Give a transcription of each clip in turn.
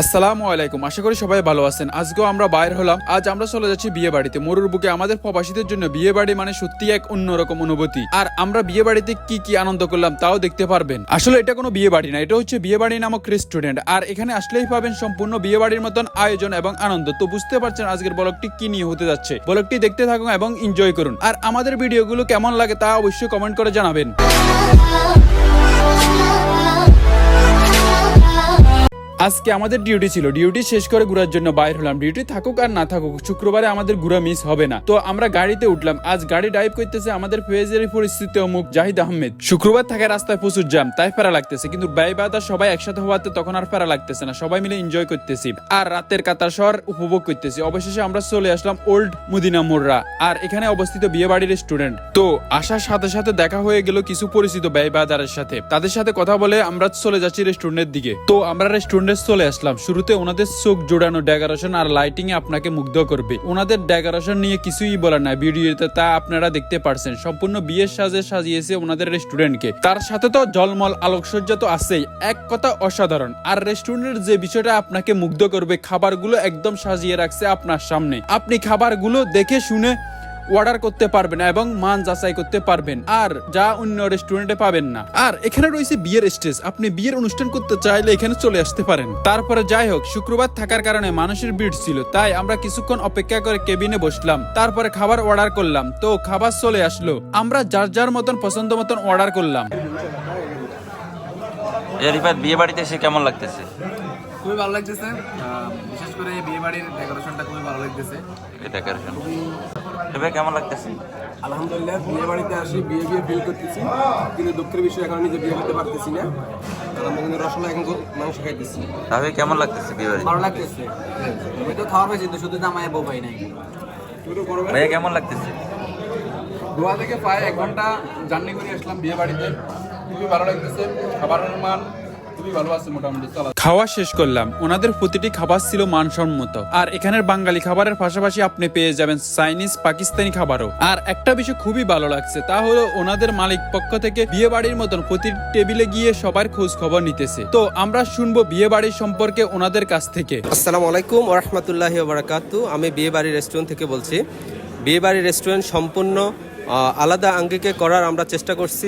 আসসালামু আলাইকুম, আশা করি সবাই ভালো আছেন। আজকেও আমরা বাইর হলাম। আজ আমরা চলে যাচ্ছি বিয়ে বাড়িতে। মরুর বুকে আমাদের প্রবাসীদের জন্য বিয়ে বাড়ি মানে সত্যি এক অন্যরকম অনুভূতি। আর আমরা বিয়ে বাড়িতে কি কি আনন্দ করলাম তাও দেখতে পারবেন। আসলে এটা কোনো বিয়ে বাড়ি না, এটা হচ্ছে বিয়ে বাড়ি নামক রেস্টুরেন্ট। আর এখানে আসলেই পাবেন সম্পূর্ণ বিয়ে বাড়ির মতন আয়োজন এবং আনন্দ। তো বুঝতে পারছেন আজকের ব্লগটি কি নিয়ে হতে যাচ্ছে। ব্লগটি দেখতে থাকুন এবং এনজয় করুন। আর আমাদের ভিডিওগুলো কেমন লাগে তা অবশ্যই কমেন্ট করে জানাবেন। আজকে আমাদের ডিউটি ছিল, ডিউটি শেষ করে ঘুরার জন্য বাইর হলাম। ডিউটি থাকুক আর না থাকুক, শুক্রবারে আমাদের ঘুরা মিস হবে না। তো আমরা গাড়িতে উঠলাম। আজ গাড়ি ড্রাইভ করতেছে আমাদের পেজের পরিস্থিতি অমুক জাহিদ আহমেদ। শুক্রবার থাকে রাস্তায় প্রচুর জ্যাম, তাই ফেরা লাগতেছে। কিন্তু ব্যয়বাদা সবাই একসাথে হওয়াতে তখন আর ফেরা লাগতেছে না, সবাই মিলে এনজয় করতেছি আর রাতের কাতার শহর উপভোগ করতেছি। অবশেষে আমরা চলে আসলাম ওল্ড মদিনা মোড়রা। আর এখানে অবস্থিত বিয়ে বাড়ির রেস্টুরেন্ট। তো আসার সাথে সাথে দেখা হয়ে গেল কিছু পরিচিত ব্যয়বাদারের সাথে। তাদের সাথে কথা বলে আমরা চলে যাচ্ছি রেস্টুরেন্টের দিকে। তো আমরা রেস্টুরেন্ট চলে আসলাম। শুরুতে ওনাদের চোখ জোড়ানো ডেকোরেশন আর লাইটিং এ আপনাকে মুগ্ধ করবে। ওনাদের ডেকোরেশন নিয়ে কিছুই বলার নাই, ভিডিওতে তা আপনারা দেখতে পারছেন। সম্পূর্ণ বিয়ের সাজে সাজিয়েছে ওনাদের রেস্টুরেন্টকে। তার সাথে তো জলমল আলোকসজ্জা তো আছেই, এক কথা অসাধারণ। আর রেস্টুরেন্টের যে বিষয়টা আপনাকে মুগ্ধ করবে, খাবারগুলো একদম সাজিয়ে রাখছে আপনার সামনে। আপনি খাবারগুলো দেখে শুনে অর্ডার করতে পারবেন এবং মান যাচাই করতে পারবেন, আর যা অন্য রেস্টুরেন্টে পাবেন না। আর এখানে রয়েছে বিয়ের স্টেজ, আপনি বিয়ের অনুষ্ঠান করতে চাইলে এখানে চলে আসতে পারেন। তারপরে যাই হোক, শুক্রবার থাকার কারণে মানুষের ভিড় ছিল, তাই আমরা কিছুক্ষণ অপেক্ষা করে কেবিনে বসলাম। তারপরে খাবার অর্ডার করলাম। তো খাবার চলে আসলো, আমরা যার যার মতন পছন্দ মতন অর্ডার করলাম। রিফাত, বিয়ে বাড়িতে এসে কেমন লাগতেছে? খুবই ভালো লাগতেছে, বিশেষ করে বিয়ে বাড়ির ডেকোরেশনটা খুবই ভালো লাগতেছে। এই ডেকোরেশন এবার কেমন লাগতেছে? আলহামদুলিল্লাহ, বিয়ে বাড়িতে আসি, বিয়ে ফিল করতেছি। কিন্তু দুঃখের বিষয়, এখন নিজে বিয়ে করতে পারতেছি না। আমরা কিন্তু রসগোল্লা এখন মাংস খাইতেছি। তবে কেমন লাগতেছে বিয়ে বাড়ি? ভালো লাগতেছে, আমি তো খাওয়ার পাইছি, শুধু জামাই বউ পাই নাই। ভাইয়া কেমন লাগতেছে? গোয়া থেকে প্রায় 1 ঘন্টা জার্নি করে আসলাম বিয়ে বাড়িতে। খুবই ভালো লাগতেছে, খাবারের মান খুবই ভালো আছে মোটামুটি। খাওয়া শেষ করলাম। ওনাদের প্রতিটি খাবার ছিল মানসম্মত। আর এখানের বাঙালি খাবারের পাশাপাশি আপনি পেয়ে যাবেন চাইনিজ, পাকিস্তানি খাবারও। আর একটা বিষয় খুবই ভালো লাগছে, তা হলো ওনাদের মালিক পক্ষ থেকে বিয়ে বাড়ির মতন প্রতি টেবিলে গিয়ে সবার খোঁজ খবর নিতেছে। তো আমরা শুনবো বিয়ে বাড়ির সম্পর্কে ওনাদের কাছ থেকে। আসসালামু আলাইকুম ওয়া রাহমাতুল্লাহি ওয়া বারাকাতুহু। আমি বিয়ে বাড়ি রেস্টুরেন্ট থেকে বলছি। বিয়ে বাড়ি রেস্টুরেন্ট সম্পূর্ণ আলাদা আঙ্গিকে করার আমরা চেষ্টা করছি,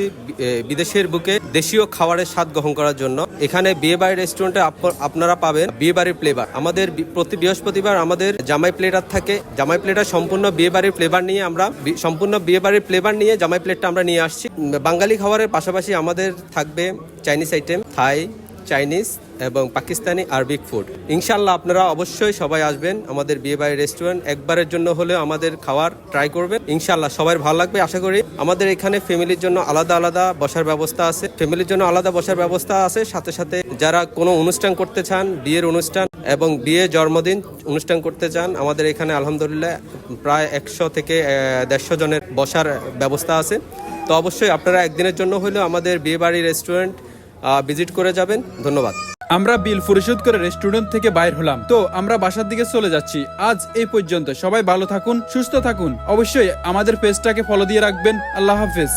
বিদেশের বুকে দেশীয় খাবারের স্বাদ গ্রহণ করার জন্য। এখানে বিয়ে বাড়ির রেস্টুরেন্টে আপনারা পাবেন বিয়ে বাড়ির ফ্লেভার। আমাদের প্রতি বৃহস্পতিবার আমাদের জামাই প্লেটার থাকে। জামাই প্লেটার সম্পূর্ণ বিয়ে বাড়ির ফ্লেভার নিয়ে জামাই প্লেটটা আমরা নিয়ে আসছি। বাঙালি খাবারের পাশাপাশি আমাদের থাকবে চাইনিজ আইটেম, থাই, চাইনিজ এবং পাকিস্তানি, আরবিক ফুড। ইনশাল্লাহ আপনারা অবশ্যই সবাই আসবেন আমাদের বিয়ে বাড়ি রেস্টুরেন্ট। একবারের জন্য হলেও আমাদের খাবার ট্রাই করবেন, ইনশাল্লাহ সবাই ভালো লাগবে আশা করি। আমাদের এখানে ফ্যামিলির জন্য আলাদা বসার ব্যবস্থা আছে। সাথে সাথে যারা কোনো অনুষ্ঠান করতে চান, বিয়ের অনুষ্ঠান এবং বিয়ে জন্মদিন অনুষ্ঠান করতে চান, আমাদের এখানে আলহামদুলিল্লাহ প্রায় 100 থেকে 150 জনের বসার ব্যবস্থা আছে। তো অবশ্যই আপনারা একদিনের জন্য হলেও আমাদের বিয়ে বাড়ি রেস্টুরেন্ট ভিজিট করে যাবেন। ধন্যবাদ। আমরা বিল পরিশোধ করে রেস্টুরেন্ট থেকে বাইর হলাম। তো আমরা বাসার দিকে চলে যাচ্ছি। আজ এই পর্যন্ত, সবাই ভালো থাকুন, সুস্থ থাকুন। অবশ্যই আমাদের পেজটাকে ফলো দিয়ে রাখবেন। আল্লাহ হাফেজ।